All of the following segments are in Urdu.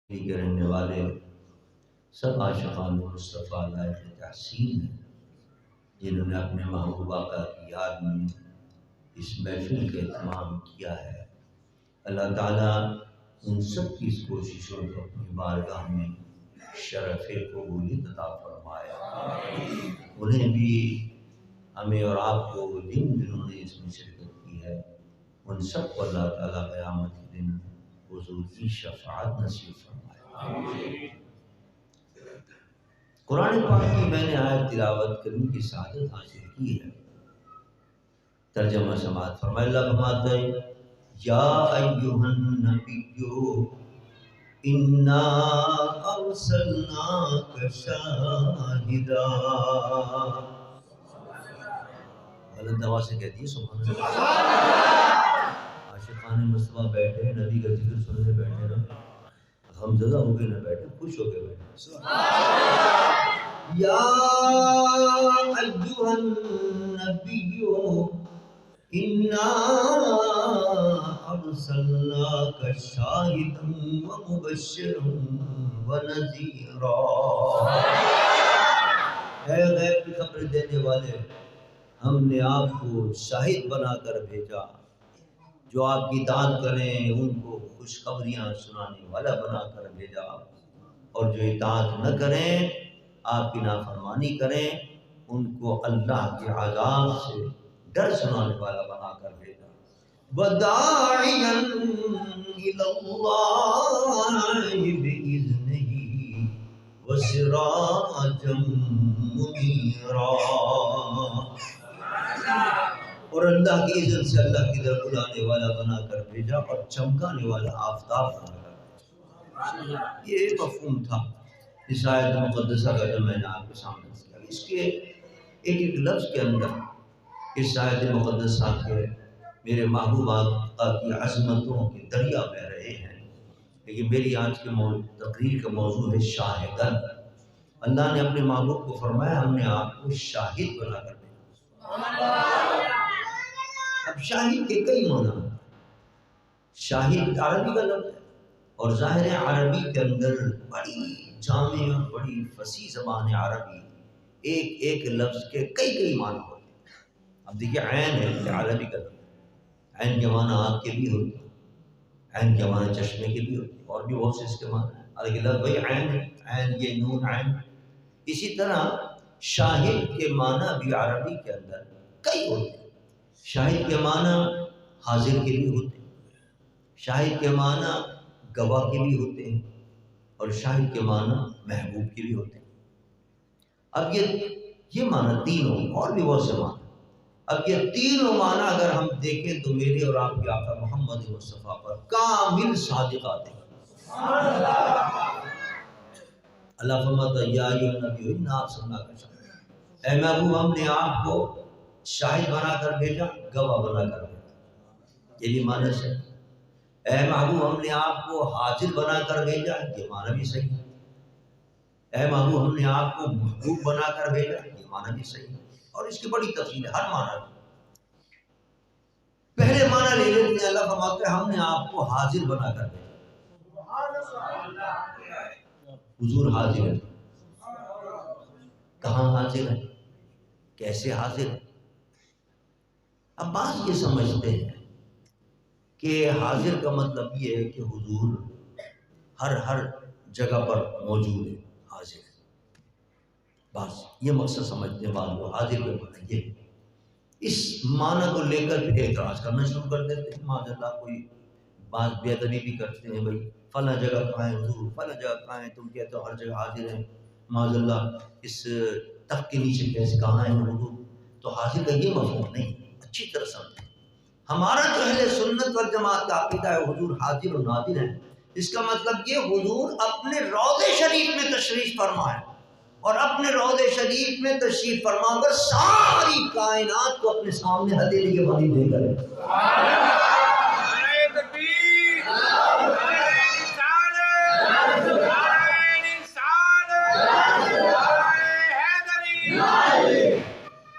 کے رہنے والے سب عاشقان مصطفیٰ لائق تحسین ہیں، جنہوں نے اپنے محبوب آقا کی یاد میں اس محفل کا اہتمام کیا ہے۔ اللہ تعالیٰ ان سب کی اس کوششوں کو اپنی بارگاہ میں شرف قبولیت عطا فرمائے۔ انہیں بھی ہمیں اور آپ کو جنہوں نے اس میں شرکت کی ہے، ان سب کو اللہ تعالیٰ قیامت کے دن حضور کی شفاعت نصیب فرمائے۔ قرآن پاک کی میں نے آیت تلاوت کرنے کی سعادت حاصل کی ہے۔ ترجمہ سماعت فرمائے۔ اللہ فرماتا ہے یا ایھا النبی انا ارسلناک شاہدا، بلند آواز سے کہتی ہے سبحان اللہ۔ عاشقان مصطفیٰ بیٹھے نبی کا ذکر سننے بیٹھے نا، غمزدہ ہو کے نہ بیٹھے، خوش ہو کے بیٹھے۔ یا ایھا النبی انا ارسلناک شاہدا ومبشرا ونذیرا، اے غیب کی خبر دینے والے، ہم نے آپ کو شاہد بنا کر بھیجا، جو آپ کی اطاعت کریں ان کو خوشخبریاں سنانے والا بنا کر بھیجا، اور جو اطاعت نہ کریں، آپ کی نافرمانی کریں، ان کو اللہ کے عذاب سے ڈر سنانے والا بنا کر بھیجا۔ وَدَاعِيًا إِلَى اللَّهِ بِإِذْنِهِ وَسِرَاجًا مُنِيرًا، اور اللہ کی اذن سے اللہ کی طرف بلانے والا بنا کر بھیجا، اور چمکانے والا آفتاب بنا کر بھیجا۔ یہ ایک مفہوم تھا اس آیت مقدسہ کا جو میں نے آپ کے سامنے کیا۔ اس کے ایک ایک لفظ کے اندر اس آیت مقدسہ کے میرے محبوب آقا کی عظمتوں کے دریا بہ رہے ہیں، لیکن میری آج کی تقریر کا موضوع ہے شاہدن۔ اللہ نے اپنے محبوب کو فرمایا ہم نے آپ کو شاہد بنا کر بھیجا۔ اب شاہد کے کئی معنی ہیں۔ شاہد عربی کا لفظ ہے، اور ظاہر عربی کے اندر بڑی جامع اور بڑی فصیح زبان عربی، ایک ایک لفظ کے کئی معنی ہوتے ہیں۔ اب دیکھیے عین ہے یہ عربی کا لفظ، عین کے معنی آنکھ کے بھی ہوتے ہیں، عین کے معنی چشمے کے بھی ہوتے ہیں، اور بھی بہت سے اس کے معنی ہیں، عربی لفظ بھائی عین ہے، عین یہ نون عین۔ اسی طرح شاہد کے معنی بھی عربی کے اندر کئی ہوتے ہیں۔ شاہد کے معنی حاضر کے بھی ہوتے ہیں، شاہد کے معنی گواہ کے بھی ہوتے ہیں، اور شاہد کے معنی محبوب کے بھی ہوتے ہیں۔ اب یہ معنی تینوں، اور بھی بہت سے معنی۔ اب یہ تینوں معنی اگر ہم دیکھیں تو میرے اور آپ کے آقا محمد مصطفیٰ پر کامل صادق آتے ہیں۔ اللہ فرماتا ہے یا ایھا النبی انا ارسلناک شاہدا، اے محبوب ہم نے آپ کو شاہد بنا کر بھیجا، گواہ بنا کر بھیجا، یہ بھی معنی سے۔ اے محبوب ہم نے آپ کو حاضر بنا کر بھیجا، یہ معنی بھی صحیح ہے۔ اے محبوب ہم نے آپ کو محبوب بنا کر بھیجا، یہ معنی بھی صحیح ہے، اور اس کی بڑی تفصیل ہے ہر معنی۔ پہلے معنی لے لیتے ہیں، اللہ فرماتا ہے ہم نے آپ کو حاضر بنا کر بھیجا۔ حضور حاضر ہے، کہاں حاضر ہے، کیسے حاضر ہے؟ اب بعض یہ سمجھتے ہیں کہ حاضر کا مطلب یہ ہے کہ حضور ہر جگہ پر موجود ہے، حاضر ہے۔ بس یہ مقصد سمجھتے ہیں بعض لوگ، حاضر کے معنی یہ۔ اس معنی کو لے کر پھر اعتراض کرنا شروع کر دیتے ہیں، معاذ اللہ کوئی بعض بے ادبی بھی کرتے ہیں، بھائی فلاں جگہ کہاں ہے حضور، فلاں جگہ کہاں ہے، تم کہتے ہو ہر جگہ حاضر ہیں، معاذ اللہ اس تخت کے نیچے کیسے کہاں ہے حضور؟ تو حاضر کا یہ مفہوم نہیں، اچھی طرح سمجھیں۔ ہمارا جو اہل سنت والجماعت کا عقیدہ ہے حضور حاضر و ناظر ہے، اس کا مطلب یہ حضور اپنے روضے شریف میں تشریف فرما ہے، اور اپنے روضے شریف میں تشریف فرما کر ساری کائنات کو اپنے سامنے ہتھیلی کے مانی دے کر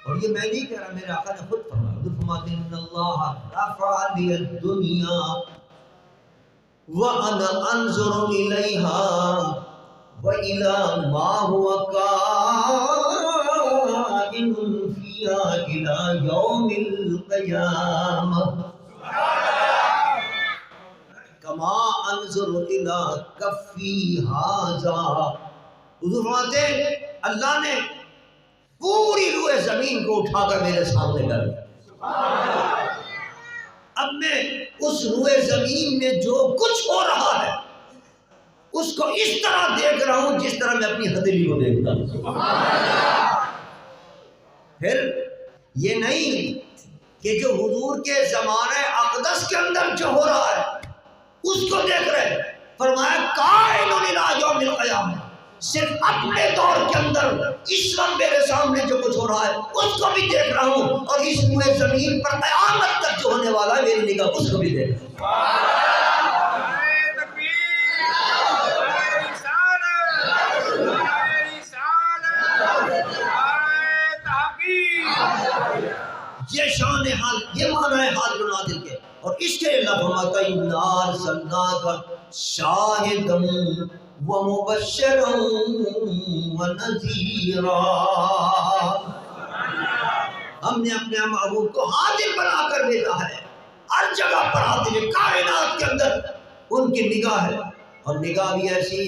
اور یہ میں نہیں کہہ رہا، میرے آقا نے خود فرمایا، حضور فرماتے ہیں ان اللہ رفع لی الدنیا وانا انظر الیہا وَإِلَى مَا هُوَ كَائِنٌ فِيهَا إِلَى يَوْمِ الْقِيَامَةِ كَمَا أَنظُرُ إِلَى كَفِّي هَذَا. حضور فرماتے ہیں اللہ نے پوری روئے زمین کو اٹھا کر میرے سامنے کر دیا. اب میں اس روئے زمین میں جو کچھ ہو رہا ہے اس کو اس طرح دیکھ رہا ہوں جس طرح میں اپنی ہتھیلی کو دیکھتا ہوں. پھر یہ نہیں کہ جو حضور کے زمانہ اقدس کے اندر جو ہو رہا ہے اس کو دیکھ رہے ہیں. فرمایا قائل الی یوم القیامہ، صرف اپنے دور کے اندر اس وقت میرے سامنے جو کچھ ہو رہا ہے اس کو بھی دیکھ رہا ہوں، اور اس روئے زمین پر قیامت تک جو ہونے والا ہے میری نگاہ اس کو بھی دیکھ رہا ہوں. یہ شان حال، یہ معنی ہے حاضر و ناظر کے. اور اس کے اللہ فرماتا ہے اِنَّا أَرْسَلْنَاكَ شَاهِدًا وَمُبَشِّرًا وَنَذِيرًا. ہم نے اپنے محبوب کو حاضر بنا کر بھیجا ہے، ہر جگہ پر حاضر ہے. کائنات کے اندر ان کی نگاہ ہے، اور نگاہ بھی ایسی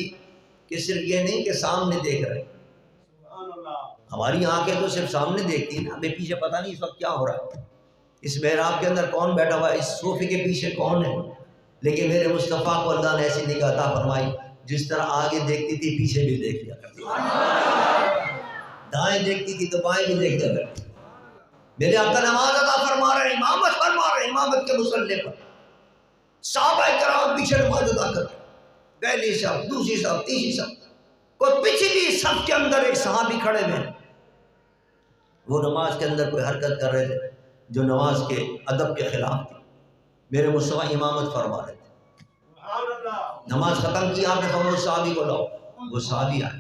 کہ صرف یہ نہیں کہ سامنے دیکھ رہے. ہماری آنکھیں تو صرف سامنے دیکھتی ہیں نا، ہمیں پیچھے پتہ نہیں اس وقت کیا ہو رہا ہے، اس محراب کے اندر کون بیٹھا ہوا ہے، اس صوفے کے پیچھے کون ہے. لیکن میرے مصطفیٰ کو اللہ نے ایسی نگاہ عطا فرمائی جس طرح آگے دیکھتی تھی پیچھے بھی دیکھ لیا کرتی، دائیں دیکھتی تھی تو بائیں بھی دیکھ لیا کرتی. میرے آقا نماز عطا فرما رہے ہیں، امامت فرما رہے ہیں، امامت کے مصلی پر صحابہ کرام پیچھے نماز ادا کر رہے ہیں، پہلی صف، دوسری صف، تیسری صف. کوئی پچھلی صف کے اندر ایک صحابی کھڑے ہوئے، وہ نماز کے اندر کوئی حرکت کر رہے تھے جو نماز کے ادب کے خلاف تھی. میرے مصطفیٰ امامت فرما رہے تھے. نماز ختم کی، آپ نے فرمایا صحابی کو لاؤ. وہ صحابی آئے،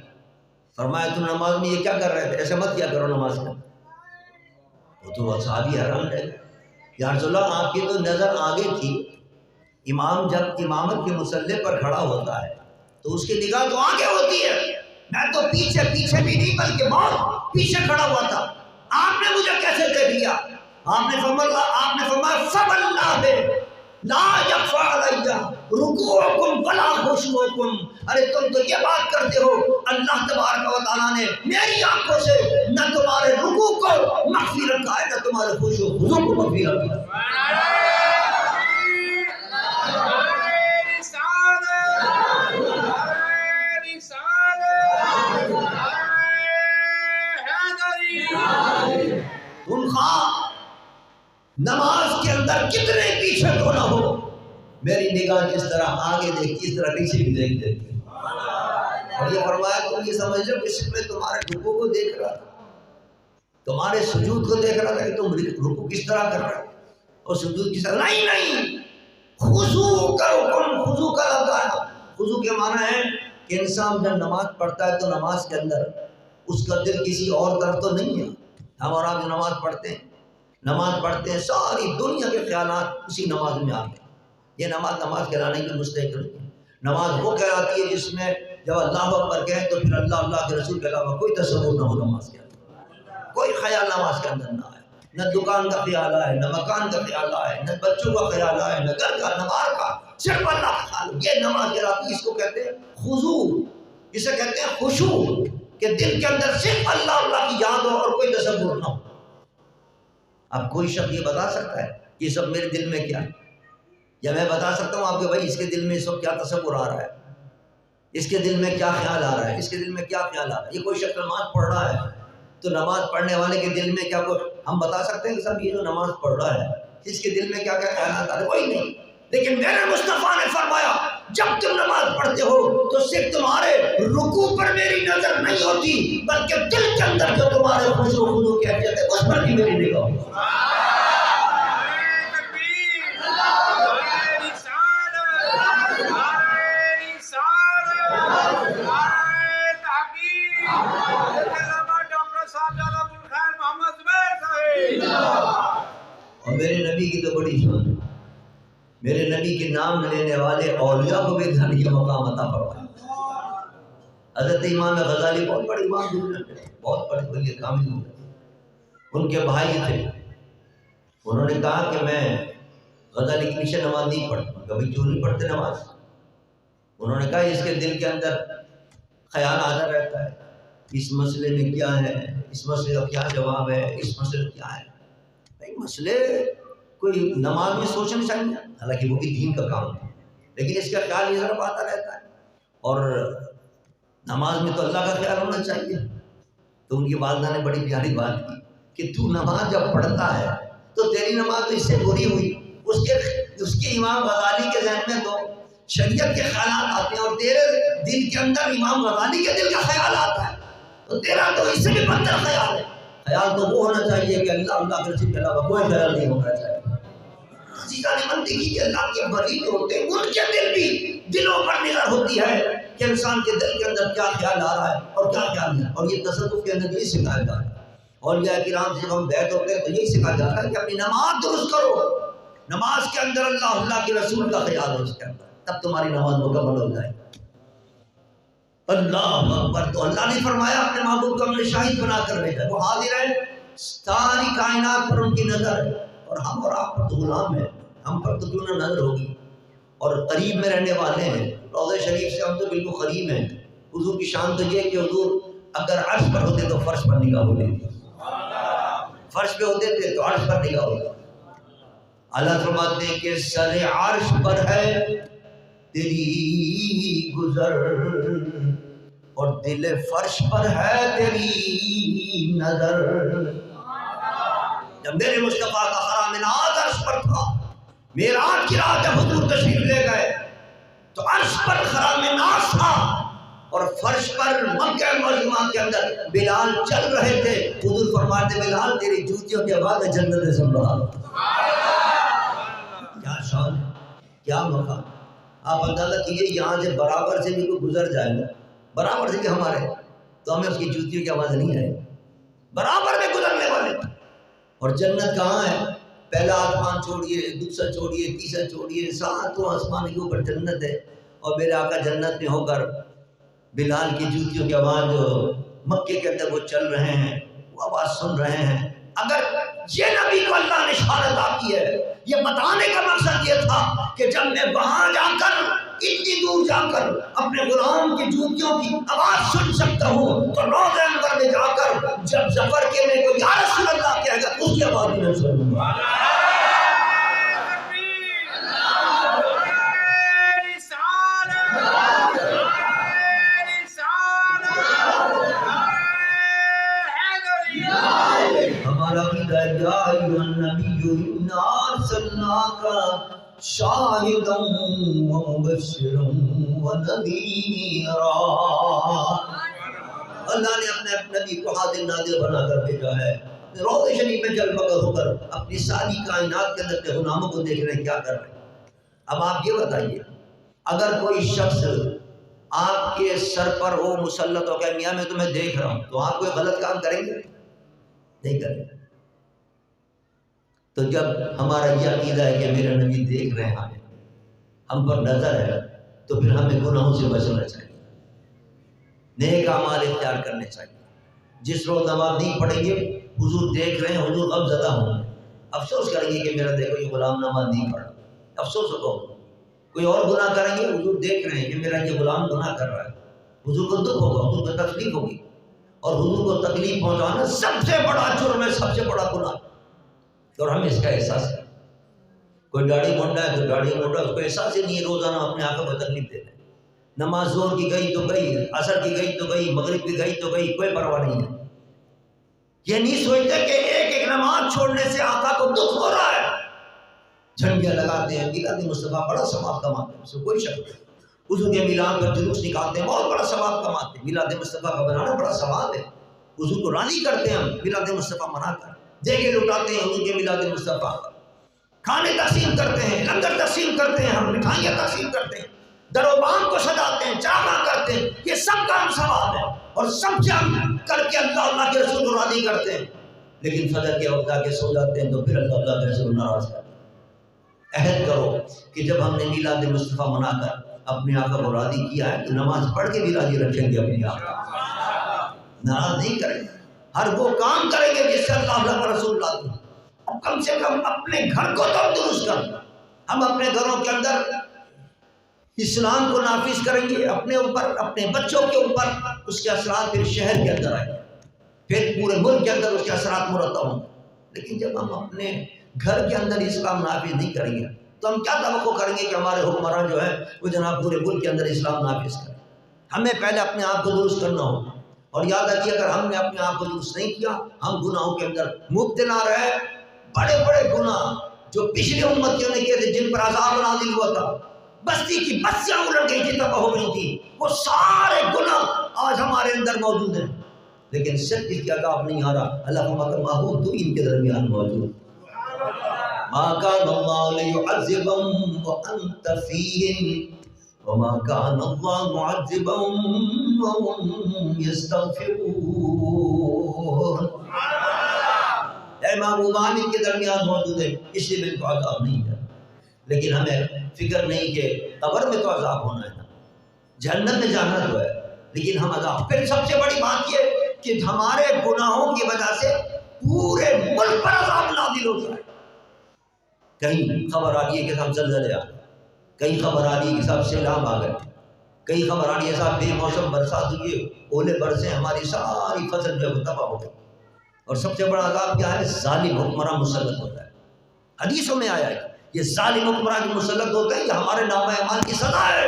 فرمایا تم نماز میں یہ کیا کر رہے تھے، ایسے مت کیا کرو نماز میں. وہ تو صحابی حیران رہ گئے، یا رسول اللہ آپ کی تو نظر آگے تھی، امام جب امامت کے مصلی پر کھڑا ہوتا ہے تو اس کی نگاہ تو آگے ہوتی ہے، میں تو پیچھے بھی نہیں بلکہ بہت پیچھے کھڑا ہوا تھا، آپ نے مجھے کیسے دیکھ لیا. آپ نے فرمایا فواللہ لا یخفی علی رکوعکم ولا خشوعکم. ارے تم تو یہ بات کرتے ہو، اللہ تبارک و تعالیٰ نے میری آنکھوں سے نہ تمہارے رکوع کو مخفی رکھا ہے نہ تمہارے خشوع و خضوع کو مخفی رکھا ہے. تم خواہ نماز کے اندر کتنے پیچھے تو نہ ہو، میری نگاہ جس طرح آگے دیکھتی اس طرح پیچھے بھی دیکھ دیتی. اور یہ فرمایا تم یہ سمجھ لو کہ صرف میں تمہارے رکوع کو دیکھ رہا تھا، تمہارے سجود کو دیکھ رہا تھا کہ تم رکوع کس طرح کر رہے اور سجود کس طرح. نہیں، خضوع کا حکم، خضوع کا لفظ ہے. خضوع کے معنی ہے کہ انسان جب نماز پڑھتا ہے تو نماز کے اندر اس کا دل کسی اور طرف تو نہیں ہے. ہم اور آپ جو نماز پڑھتے ہیں ساری دنیا کے خیالات اسی نماز میں آتے ہیں. یہ نماز کہلانے کی مستحق نہیں ہے. نماز وہ کہلاتی ہے جس میں جب اللہ اکبر کہیں تو پھر اللہ کے رسول کے علاوہ کوئی تصور نہ ہو نماز کے اندر، کوئی خیال نماز کے اندر نہ آئے، نہ دکان کا خیال آئے، نہ مکان کا خیال آئے، نہ بچوں کا خیال آئے، نہ گھر کا، نہ باہر کا، صرف اللہ کا خیال. یہ نماز کہلاتی ہے. اس کو کہتے ہیں خضوع، اسے کہتے ہیں خشوع، کہ دل کے اندر صرف اللہ کی یاد ہو اور کوئی تصور نہ ہو. اب کوئی شخص یہ بتا سکتا ہے یہ سب میرے دل میں کیا ہے، یا میں بتا سکتا ہوں آپ کے بھائی اس کے دل میں اس وقت کیا تصور آ رہا ہے، اس کے دل میں کیا خیال آ رہا ہے، اس کے دل میں کیا خیال آ رہا ہے. یہ کوئی شخص نماز پڑھ رہا ہے تو نماز پڑھنے والے کے دل میں کیا کوئی ہم بتا سکتے ہیں کہ صاحب یہ جو نماز پڑھ رہا ہے اس کے دل میں کیا کیا خیالات آ رہے ہیں؟ کوئی نہیں. لیکن میرے مصطفیٰ نے فرمایا جب تم نماز پڑھتے ہو تو صرف تمہارے رکوع پر میری نظر نہیں ہوتی بلکہ دل کے اندر جو تمہارے خشوع و خضوع کی حیثیت ہے اس پر بھی میری نگاہ ہوتی ہے. اور میرے نبی کی تو بڑی شان ہے، میرے نبی کے نام لینے والے اولیاء کو بھی دھن کا مقام عطا فرمایا. حضرت امام غزالی بہت بڑے امام گزرے تھے، بہت بڑے ولی کامل گزرے، ان کے بھائی تھے، انہوں نے کہا کہ میں غزالی کے پیچھے نماز نہیں پڑھتا۔ کبھی کیوں نہیں پڑھتے نماز؟ انہوں نے کہا اس کے دل کے اندر خیال آتا رہتا ہے، اس مسئلے میں کیا ہے، اس مسئلے کا کیا جواب ہے، اس مسئلے کا کیا ہے۔ بھائی مسئلے کوئی نماز میں سوچنا چاہیے، حالانکہ وہ بھی دین کا کام ہے، لیکن اس کا خیال یہ طرف آتا رہتا ہے، اور نماز میں تو اللہ کا خیال ہونا چاہیے۔ تو ان کی والدہ نے بڑی پیاری بات کی کہ تو نماز جب پڑھتا ہے تو تیری نماز تو اس سے بری ہوئی، اس کے امام غزالی کے ذہن میں تو شریعت کے خیالات آتے ہیں، اور تیرے دل کے اندر امام غزالی کے دل کا خیال آتا ہے، تو تیرا تو اس سے بھی بدتر خیال ہے۔ خیال تو وہ ہونا چاہیے کہ اللہ کے رسول کے علاوہ کوئی خیال نہیں ہونا چاہیے۔ عزیزان دیکھیے کہ اللہ کے ولی جو ہوتے ہیں ان کے دل بھی دلوں پر نظر ہوتی ہے کہ انسان کے دل کے اندر کیا خیال آ رہا ہے اور کیا خیال نہیں، اور یہ تصوف کے اندر یہی سکھایا جاتا ہے۔ اولیاء کرام سے جب ہم بیعت ہوتے ہیں تو یہی سکھایا جاتا ہے کہ اپنی نماز درست کرو، نماز کے اندر اللہ کے رسول کا خیال ہو، اس کے اندر تب تمہاری نماز مکمل ہو جائے۔ اللہ اکبر۔ تو اللہ نے فرمایا اپنے محبوب کو ہم نے شاہد بنا کر بھیجا، وہ حاضر ہے، ساری کائنات پر ان کی نظر ہے، اور ہم اور آپ پر تو غلام ہیں، ہم پر تو کیوں نہ نظر ہوگی، اور قریب میں رہنے والے ہیں، روضہ شریف سے ہم تو بالکل قریب ہیں۔ حضور کی شان تو یہ ہے کہ حضور اگر عرش پر ہوتے تو فرش پر نگاہ ہوتی، فرش پہ ہوتے تھے تو عرش پر نگاہ ہوتی۔ اللہ فرماتے ہیں کہ سر عرش پر ہے تیری گزر، اور دل فرش پر ہے تیری نظر۔ جب میرے مصطفیٰ کا خرام ناز عرش پر تھا، معراج کی رات جب حضور تشریف لے گئے تو عرش پر خرام ناز تھا، اور فرش پر مکہ معظمہ کے اندر بلال چل رہے تھے۔ حضور فرماتے بلال تیری جوتیوں کے آواز جنت سن رہا۔ کیا شان ہے، کیا مقام۔ آپ اندازہ کیجئے یہاں سے برابر سے بھی کوئی گزر جائے گا، برابر سے کہ ہمارے، تو ہمیں اس کی جوتیوں کی آواز نہیں آئے، برابر میں گزرنے والے۔ اور جنت کہاں ہے؟ پہلا آسمان چھوڑیے، دوسرا چھوڑیے، تیسرا چھوڑیے، ساتوں آسمان کے اوپر جنت ہے، اور میرے آقا جنت میں ہو کر بلال کی جوتیوں کی آواز جو مکے کے اندر وہ چل رہے ہیں، وہ آواز سن رہے ہیں۔ اگر یہ نبی کو اللہ نے شہادت عطا کی ہے، یہ بتانے کا مقصد یہ تھا کہ جب میں وہاں جا کر، اتنی دور جا کر اپنے غلام کی جوتیوں کی آواز سن سکتا ہوں، تو روضہ انور میں جا کر جب ظفر کے میں کوئی یا رسول اللہ کہے گا اس کی آواز بھی میں سنوں گا۔ ہمارا عقیدہ ہے یا ایھا النبی انا ارسلناک شاہدا ومبشرا ونذیرا۔ اللہ نے اپنے نبی کو حاضر ناظر بنا کر بھیجا ہے، روضہ شریف میں جل بغل ہو کر اپنی ساری کائنات کے اندر کے غلاموں کو دیکھ رہے ہیں کیا کر رہے ہیں۔ اب آپ یہ بتائیے، اگر کوئی شخص آپ کے سر پر ہو مسلط ہو کہ میاں میں تمہیں دیکھ رہا ہوں، تو آپ کوئی غلط کام کریں گے؟ نہیں کریں گے۔ تو جب ہمارا یہ عقیدہ ہے کہ میرے نبی دیکھ رہے ہیں، ہم پر نظر ہے، تو پھر ہمیں گناہوں سے بچنا چاہیے، نیک اعمال اختیار کرنے چاہیے۔ جس روز نماز نہیں پڑھیں گے، حضور دیکھ رہے ہیں، حضور غم زدہ ہوں گے، افسوس کریں گے کہ میرا دیکھو یہ غلام نماز نہیں پڑھا، افسوس ہوگا۔ کوئی اور گناہ کریں گے، حضور دیکھ رہے ہیں کہ میرا یہ غلام گناہ کر رہا ہے، حضور کو دکھ ہوگا، حضور کو تکلیف ہوگی، اور حضور کو تکلیف پہنچانا سب سے بڑا جرم ہے، سب سے بڑا گناہ، اور ہمیں اس کا احساس ہے۔ کوئی داڑھی مونڈا ہے، کوئی داڑھی مونڈا، اس کو احساس ہی نہیں ہے روزانہ اپنے آقا کو تکلیف دیتے ہیں۔ نماز ظہر کی گئی تو گئی، عصر کی گئی تو گئی، مغرب کی گئی تو گئی، کوئی پرواہ نہیں ہے۔ یہ نہیں سوچتے کہ ایک ایک نماز چھوڑنے سے آقا کو دکھ ہو رہا ہے۔ جھنڈیاں لگاتے ہیں، میلاد مصطفیٰ بڑا ثواب کماتے ہیں، اس میں کوئی شک نہیں۔ حضور کے میلاد پر جلوس نکالتے ہیں، بہت بڑا ثواب کماتے ہیں۔ میلاد مصطفیٰ کا بنانا بڑا ثواب ہے، حضور کو راضی کرتے ہیں ہم میلاد مصطفیٰ منا کر، دیگیں لٹاتے ہیں حضور کے میلاد مصطفیٰ، کھانے تقسیم کرتے ہیں، لنگر تقسیم کرتے ہیں، ہم مٹھائیاں تقسیم کرتے ہیں، در و بام کو سجاتے ہیں، چراغاں کرتے ہیں، یہ سب کا ہم ثواب ہے، اور سب سے ہم کر کے اللہ کے رسول کو راضی کرتے ہیں۔ لیکن فجر کے وقت آ کے سو جاتے ہیں تو پھر اللہ کے رسول ناراض کرتے ہیں۔ عہد کرو کہ جب ہم نے میلاد مصطفیٰ منا کر اپنے آقا کو راضی کیا ہے تو نماز پڑھ کے بھی راضی رکھیں گے اپنے آقا، ناراض نہیں کریں گے، ہر وہ کام کریں گے جس سے اللہ کا رسول راضی ہو۔ کم سے کم اپنے گھر کو تو درست کر، ہم اپنے گھروں کے اندر اسلام کو نافذ کریں گے اپنے اوپر، اپنے بچوں کے اوپر، اس کے اثرات پھر شہر کے اندر آئیں گے، پھر پورے ملک کے اندر اس کے اثرات مرتب ہوں گے۔ لیکن جب ہم اپنے گھر کے اندر اسلام نافذ نہیں کریں گے تو ہم کیا توقع کریں گے کہ ہمارے حکمران جو ہے وہ جناب پورے ملک کے اندر اسلام نافذ کریں؟ ہمیں پہلے اپنے آپ کو درست کرنا ہوگا، اور یاد رکھیے اگر ہم نے اپنے آپ کو درست نہیں کیا، ہم گناہوں کے اندر مبتلا رہے، بڑے بڑے گناہ جو پچھلی امتیوں نے کیے تھے، جن پر عذاب نازل ہوا تھا، بستی کی بستیاں الٹ گئی تھی، تباہ ہو گئی تھی، وہ سارے گناہ آج ہمارے اندر موجود ہیں، لیکن صرف اس کی عذاب نہیں آ رہا، اللہ کا محبوب تو ان کے درمیان موجود۔ ما كان الله ليعذبهم وأنت فيهم وما كان الله معذبهم وهم يستغفرون۔ اے محبوبان ان کے درمیان موجود ہے، اس لیے ان کو عذاب نہیں ہے، لیکن ہمیں فکر نہیں کہ قبر میں تو عذاب ہونا ہے نا، جہنم میں جانا تو ہے، لیکن ہم عذاب۔ پھر سب سے بڑی بات یہ کہ ہمارے گناہوں کی وجہ سے پورے ملک پر عذاب نازل ہوتا ہے۔ کہیں خبر آ رہی ہے کہ صاحب زلزلے آ گئے، کہیں خبر آ رہی ہے کہ صاحب سیلاب آ گئے، کہیں خبر آ رہی ہے صاحب بے موسم برسات ہوئی ہے، اولے برسے، ہماری ساری فصل جو ہے تباہ ہو گئی۔ اور سب سے بڑا عذاب کیا ہے؟ ظالم حکمراں مسلط ہوتا ہے۔ حدیثوں میں آیا ہے یہ ظالم حکمراں جو مسلط ہوتے ہیں، یہ ہمارے نامہ اعمال کی سزا ہے۔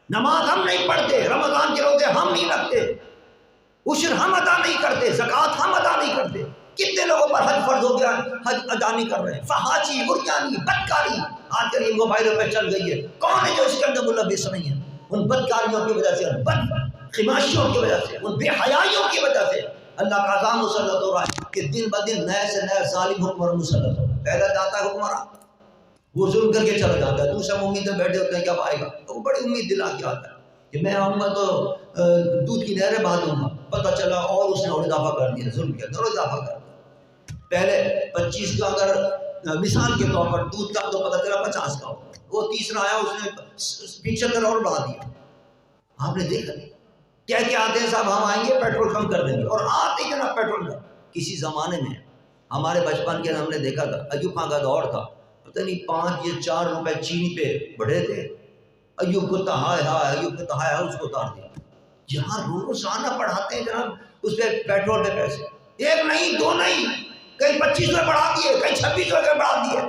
نماز ہم نہیں پڑھتے، رمضان کے روزے ہم نہیں رکھتے، عشر ہم ادا نہیں کرتے، زکوٰۃ ہم ادا نہیں کرتے، کتنے لوگوں پر حج فرض ہو گیا، حج ادا نہیں کر رہے ہیں، فحاشی، بریانی، بدکاری آج کل یہ موبائلوں پہ چل گئی ہے، کون ہے جو اس کے اندر ملوث نہیں ہے؟ ان بدکاریوں کی وجہ سے، ان بد خماشیوں کی وجہ سے، ان بے حیائیوں کی وجہ سے اللہ کا عذاب مسلط ہو رہا ہے کہ دن بدن نئے سے نئے ظالم حکمراں مسلط ہو رہا ہے۔ پہلا جاتا ہے حکمراں، وہ ظلم کر کے چلا جاتا ہے، دوسرا امید میں بیٹھے ہوتے ہیں کب آئے گا، تو وہ بڑی امید دلا کے آتا ہے کہ میں آؤں گا تو دودھ کی نہریں بہا دوں گا، پتہ چلا اور اس نے اور اضافہ کر دیا، ظلم کے اندر اور اضافہ کر دیا۔ پہلے 25 کا اگر مثال کے طور پر دودھ کا تو پتہ چلا 50 کا ہو، وہ تیسرا آیا اس نے 75 اور بڑھا دیا۔ آپ نے دیکھا نہیں کیا آتے ہیں صاحب ہم آئیں گے پیٹرول کم کر دیں گے، اور آتے ہی جناب پیٹرول کا۔ کسی زمانے میں ہمارے بچپن کے ہم نے دیکھا تھا، ایوب خان کا دور تھا، پتہ نہیں 5 یا 4 روپے چینی پہ بڑھے تھے، ایوب کو ہائے ہائے، ایوب کو ہائے ہائے، اس کو اتار دیا۔ جہاں روزانہ بڑھاتے ہیں جناب اس پہ پیٹرول پہ پیسے، ایک نہیں دو نہیں، کہیں 25 روپے بڑھا دیے، کہیں 26 روپے بڑھا دیے،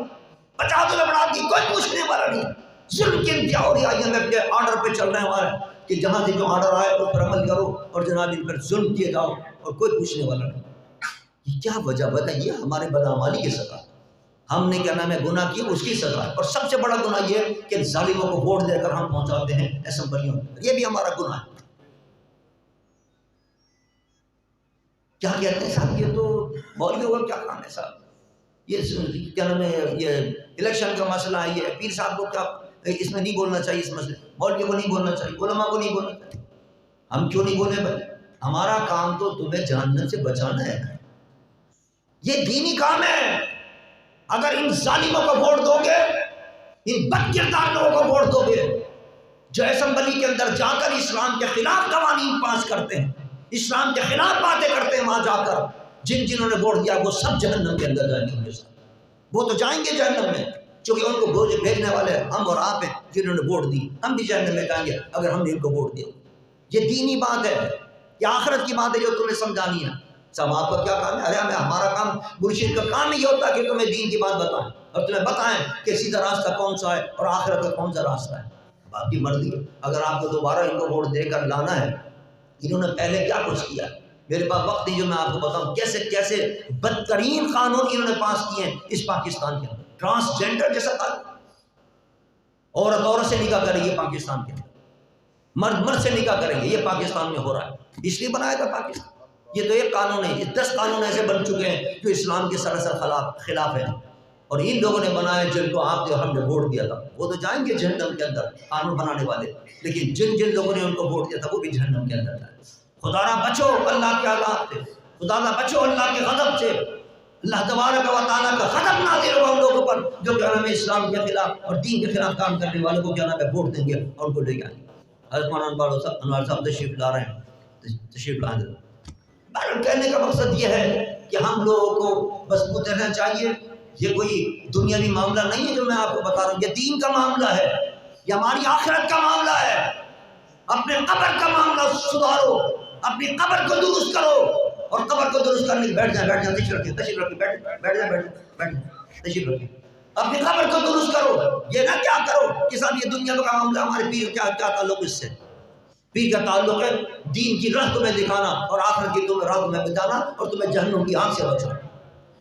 50 روپے بڑھا دیے، کوئی پوچھنے والا نہیں۔ ظلم کے انتہا ہو رہی ہے، IMF کے آرڈر پہ چل رہے ہیں ہمارے کہ جہاں سے جو آرڈر آئے اس پر عمل کرو اور جناب ان پر ظلم کیے جاؤ، اور کوئی پوچھنے والا نہیں۔ یہ کیا وجہ بتائیے؟ ہمارے بدعمالی کی سزا، ہم نے کیا نام ہے گناہ کیا اس کی سزا ہے۔ اور سب سے بڑا گناہ یہ کہ ظالموں کو ووٹ دے کر ہم پہنچاتے ہیں اسمبلیوں میں، یہ بھی ہمارا گناہ ہے۔ کیا کہتے ہیں صاحب یہ تو مولویوں کا کیا کام ہے صاحب، یہ کیا نام ہے یہ الیکشن کا مسئلہ ہے، یہ پیر صاحب کو کیا اس میں نہیں بولنا چاہیے، اس مسئلے مولوی کو نہیں بولنا چاہیے، علماء کو نہیں بولنا چاہیے۔ ہم کیوں نہیں بولے بھائی؟ ہمارا کام تو تمہیں جہنم سے بچانا ہے، یہ دینی کام ہے۔ اگر ان ظالموں کو ووٹ دو گے، ان بد کردار لوگوں کو ووٹ دو گے جو اسمبلی کے اندر جا کر اسلام کے خلاف قوانین پاس کرتے ہیں، اسلام کے خلاف باتیں کرتے ہیں، وہاں جا کر جنہوں نے ووٹ دیا وہ سب جہنم کے اندر جائیں گے ان کے ساتھ، وہ تو جائیں گے جہنم میں، چونکہ ان کو بھیجنے والے ہم اور آپ ہیں جنہوں نے ووٹ دی، ہم بھی جہنم میں جائیں گے اگر ہم نے ان کو ووٹ دیا۔ یہ دینی بات ہے، یہ آخرت کی بات ہے جو تمہیں سمجھانی ہے۔ سب آپ کا کیا کام ہے؟ ارے ہمارا کام، مرشد کا کام ہی ہوتا ہے کہ تمہیں دین کی بات بتائیں اور تمہیں بتائیں کہ سیدھا راستہ کون سا ہے اور آخرت کا کون سا راستہ ہے۔ اب آپ کی مرضی ہے، اگر آپ کو دوبارہ ان کو ووٹ دے کر لانا ہے، انہوں نے پہلے کیا کچھ کیا ہے، میرے پاس وقت نہیں جو میں آپ کو بتاؤں کیسے کیسے بدترین قانون انہوں نے پاس کیے ہیں اس پاکستان کے اندر۔ ٹرانسجینڈر جیسا تعلق، عورت عورت سے نکاح کرے گی پاکستان کے اندر، مرد مرد سے نکاح کریں گے، یہ پاکستان میں ہو رہا ہے، اس لیے بنایا تھا پاکستان۔ یہ تو ایک قانون ہے، یہ 10 قانون ایسے بن چکے ہیں جو اسلام کے سراسر خلاف ہیں، اور ان لوگوں نے بنائے جن کو آپ ہم نے ووٹ دیا تھا، وہ تو جائیں گے جہنم کے اندر قانون بنانے والے، لیکن جن لوگوں نے ان کو ووٹ دیا تھا وہ بھی جہنم کے اندر جائیں۔ خدا نہ بچو اللہ کے عذاب سے، خدا نہ بچو اللہ کے غضب سے۔ اللہ تبارک و تعالیٰ کا غضب نازل ہوگا ان لوگوں پر جو کیا نام ہے اسلام کے خلاف اور دین کے خلاف کام کرنے والوں کو کیا نام ہے ووٹ دیں گے اور ان کو لے جائیں گے۔ حضرت مولانا انوار صاحب تشریف لا رہے ہیں، تشریف لا رہے ہیں۔ کہنے کا مقصد یہ ہے کہ ہم لوگوں کو مضبوط رہنا چاہیے۔ یہ کوئی دنیاوی معاملہ نہیں ہے جو میں آپ کو بتا رہا ہوں، یہ دین کا معاملہ ہے، یہ ہماری آخرت کا معاملہ ہے۔ اپنے قبر کا معاملہ سدھارو، اپنی قبر کو درست کرو، اور قبر کو درست کرنے بیٹھ جائیں تشریف رکھیں بیٹھ جائیں تشریف رکھیں، اپنی قبر کو درست کرو۔ یہ نہ کیا کرو کہ صاحب یہ دنیا کا معاملہ، ہمارے پیر کیا تعلق اس سے؟ پیر کا تعلق ہے دین کی راہ تمہیں دکھانا اور آخرت کی تمہیں راہ تمہیں بتانا اور تمہیں جہنم کی آگ سے بچانا۔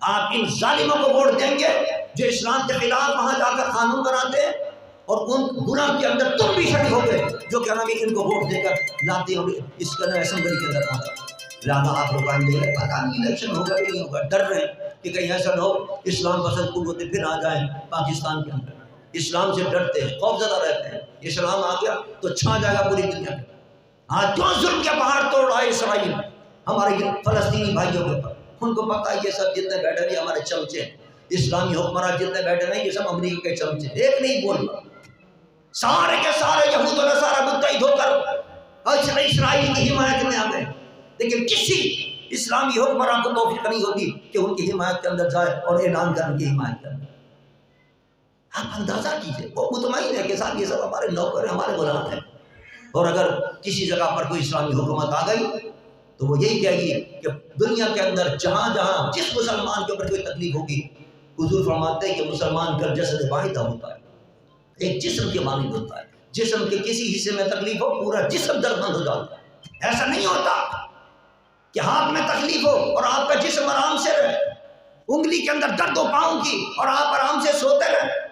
آپ ان ظالموں کو ووٹ دیں گے جو اسلام کے خلاف وہاں جا کر قانون بناتے ہیں، اور ان گناہ کے اندر تم بھی شریک ہو گئے جو کیا نام ہے ان کو ووٹ دے کر لاتے ہو اس کے اندر اسمبلی کے اندر پہنچا۔ لہٰذا آپ لوگ آئیں گے پتہ نہیں الیکشن ہوگا کہ نہیں ہوگا، ڈر رہے ہیں کہ کہیں ایسا نہ ہو اسلام پسند قوتیں پھر آ جائیں پاکستان کے اندر۔ اسلام سے ڈرتے ہیں، خوف زدہ رہتے ہیں، اسلام آ گیا تو چھا جائے گا پوری دنیا میں۔ آج کیوں ظلم کے پہاڑ توڑ رہا ہے اسرائیل ہمارے فلسطینی بھائیوں کے اوپر؟ ان کو پتہ ہے یہ سب جتنے بیٹھے ہیں ہمارے چمچے، اسلامی حکمران جتنے بیٹھے ہیں یہ سب امریکہ کے چمچے، ایک نہیں بول رہا، سارے کے سارے یہود و نصارہ متحد ہو کر اسرائیل کی حمایت میں آ گئے۔ لیکن کسی اسلامی حکمران کو توفیق نہیں ہوتی کہ ان کی حمایت کے اندر جائے اور اعلان کرنے کی حمایت کرنے۔ آپ اندازہ کیجئے، وہ مطمئن ہے کہ صاحب یہ سب ہمارے نوکر ہیں، ہمارے غلام ہیں، اور اگر کسی جگہ پر کوئی اسلامی حکومت آ گئی تو وہ یہی کہے گی کہ دنیا کے اندر جہاں جہاں جس مسلمان کے اوپر کوئی تکلیف ہوگی، حضور فرماتے ہیں کہ مسلمان کا جسد واحدہ ہوتا ہے، ایک جسم کے مانند ہوتا ہے، جسم کے کسی حصے میں تکلیف ہو پورا جسم درد مند ہو جاتا ہے۔ ایسا نہیں ہوتا کہ ہاتھ میں تکلیف ہو اور آپ کا جسم آرام سے رہے، انگلی کے اندر درد ہو پاؤں کی اور آپ آرام سے سوتے رہے۔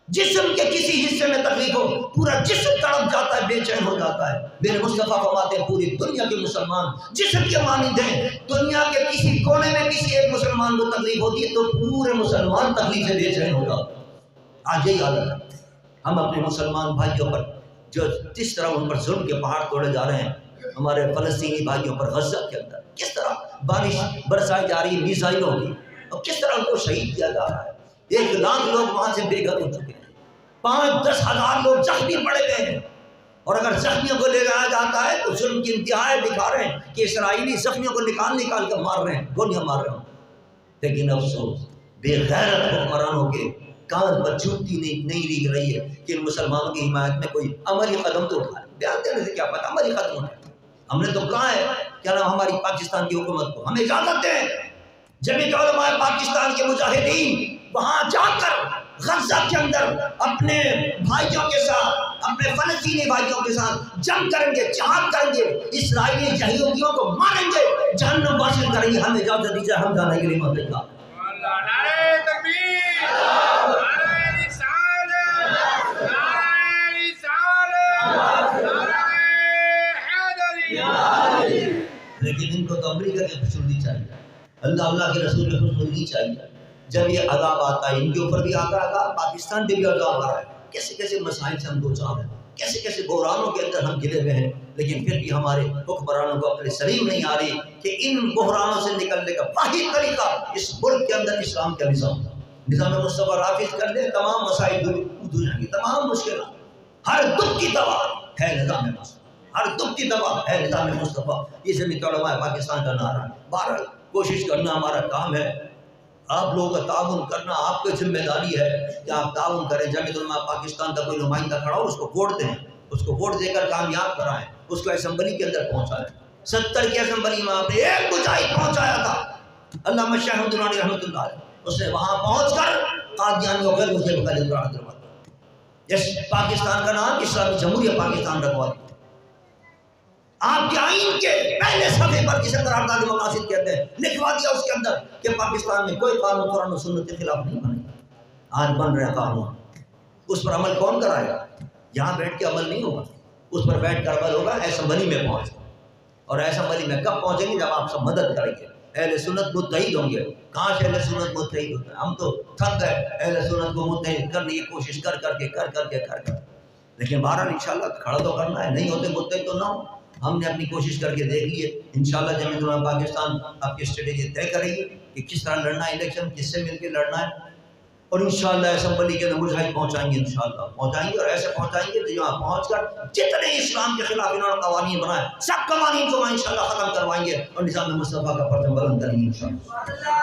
جسم کے کسی حصے میں تکلیف ہو پورا جسم تڑپ جاتا ہے، بے چین ہو جاتا ہے۔ میرے مصطفیٰ فرماتے ہیں پوری دنیا کے مسلمان جسم کے مانند ہیں، دنیا کے کسی کونے میں کسی ایک مسلمان کو تکلیف ہوتی ہے تو پورے مسلمان تکلیف سے بے چین ہو جاتا ہے۔ آج یہی حالت ہے، ہم اپنے مسلمان بھائیوں پر جو جس طرح ان پر ظلم کے پہاڑ توڑے جا رہے ہیں، ہمارے فلسطینی بھائیوں پر غزہ کے اندر کس طرح بارش برسائی جا رہی ہے میزائلوں کی، اور کس طرح ان کو شہید کیا جا رہا ہے۔ 1 لاکھ لوگ وہاں سے بے گھر ہو چکے ہیں، 5-10 ہزار لوگ زخمی پڑے گئے ہیں، اور اگر زخمیوں کو لے جایا جاتا ہے تو ظلم کی انتہا دکھا رہے ہیں کہ اسرائیلی زخمیوں کو نکال کر مار رہے ہیں، گولیاں مار رہے ہیں۔ لیکن افسوس بے غیرت حکمرانوں کے کان پر چوٹی نہیں ریگ رہی ہے کہ ان مسلمانوں کی حمایت میں کوئی عملی قدم تو اٹھائے۔ بیان دینے سے کیا پتہ عملی قدم اٹھائے؟ ہم نے تو کہا ہے کیا نام ہماری پاکستان کی حکومت کو ہمیں اجازت دیں، جمعیت علماء پاکستان کے مجاہدین وہاں جا کر غزہ کے اندر اپنے بھائیوں کے ساتھ، اپنے فلسطینی بھائیوں کے ساتھ جنگ کریں گے، جہاد کریں گے، اسرائیلی یہودیوں کو ماریں گے، جہنم واصل کریں گے۔ ہمیں اجازت دیجیے، ہم جانے کے لیے مدد کریں۔ نعرہ تکبیر، نعرہ رسالت، نعرہ رسالت، نعرہ حیدری۔ لیکن ان کو تو امریکہ کی خوشنودی چاہیے، اللہ کے رسول کی خوشنودی چاہیے۔ جب یہ عذاب آتا ہے ان کے اوپر بھی آتا ہے، پاکستان پہ بھی عذاب آ رہا ہے، کیسے کیسے مسائل سے ہم دو چار ہیں، کیسے کیسے بحرانوں کے اندر ہم گرے ہوئے ہیں، لیکن پھر بھی ہمارے حکمرانوں کو عقل سلیم نہیں آ رہی کہ ان بحرانوں سے نکلنے کا واحد طریقہ اس ملک کے اندر اسلام کا نظام مصطفیٰ نافذ کر دے، تمام مسائل دور ہو جائیں گے، تمام مشکلات۔ ہر دکھ کی دوا ہے نظام مصطفیٰ، ہر دکھ کی دوا ہے نظام مصطفیٰ۔ یہ جمعیت علماء پاکستان کا نعرہ ہے۔ بہرحال کوشش کرنا ہمارا کام ہے، آپ لوگوں کا تعاون کرنا آپ کی ذمہ داری ہے کہ آپ تعاون کریں۔ جمعیت علماء پاکستان کا کوئی نمائندہ کھڑا ہو، اس کو ووٹ دیں، اس کو ووٹ دے کر کامیاب کرائیں، اس کو اسمبلی کے اندر پہنچائیں۔ 70 کی اسمبلی میں آپ نے ایک مجاہد پہنچایا تھا، علامہ شاہ احمد درانی رحمۃ اللہ علیہ، اس نے وہاں پہنچ کر قادیانی اور غیر مسلم کا جھنڈا لہرایا۔ اس پاکستان کا نام اسلامی جمہوریہ پاکستان رکھوا دیا۔ آپ کے آئین کے پہلے صفحے پر جسے قرارداد مقاصد کہتے ہیں لکھوا دیا اس کے اندر کہ پاکستان میں کوئی قانون قرآن و سنت کے خلاف نہیں بنے گا۔ آج بن رہے قانون، اس پر عمل کون کرائے گا؟ یہاں بیٹھ کے عمل نہیں ہوگا، اس پر بیٹھ کر عمل ہوگا اسمبلی میں پہنچ کر۔ اور اسمبلی میں کب پہنچیں گے؟ جب آپ سب مدد کریں گے، اہل سنت متحد ہوں گے۔ کہاں سے اہل سنت متحد ہوتے ہیں؟ ہم تو تھک گئے اہل سنت کو متحد کرنے کی کوشش کر کر کے لیکن بہرحال انشاءاللہ کھڑا تو کرنا ہے، نہیں ہوتے متحد تو نہ ہو۔ ہم نے اپنی کوشش کر کے دیکھ لیے. انشاءاللہ جمعیت علماء پاکستان آپ کی اسٹریٹجی طے کرے گی کہ کس طرح لڑنا ہے الیکشن, کس سے مل کے لڑنا ہے, اور انشاءاللہ اسمبلی کے اندر مجاہد پہنچائیں گے, انشاءاللہ پہنچائیں گے, اور ایسے پہنچائیں گے کہ یہاں پہنچ کر جتنے اسلام کے خلاف انہوں نے قوانین بنائے سب قوانین کو انشاءاللہ ختم کروائیں گے اور نظام مصطفیٰ کا پرچم بلند کریں گے انشاءاللہ.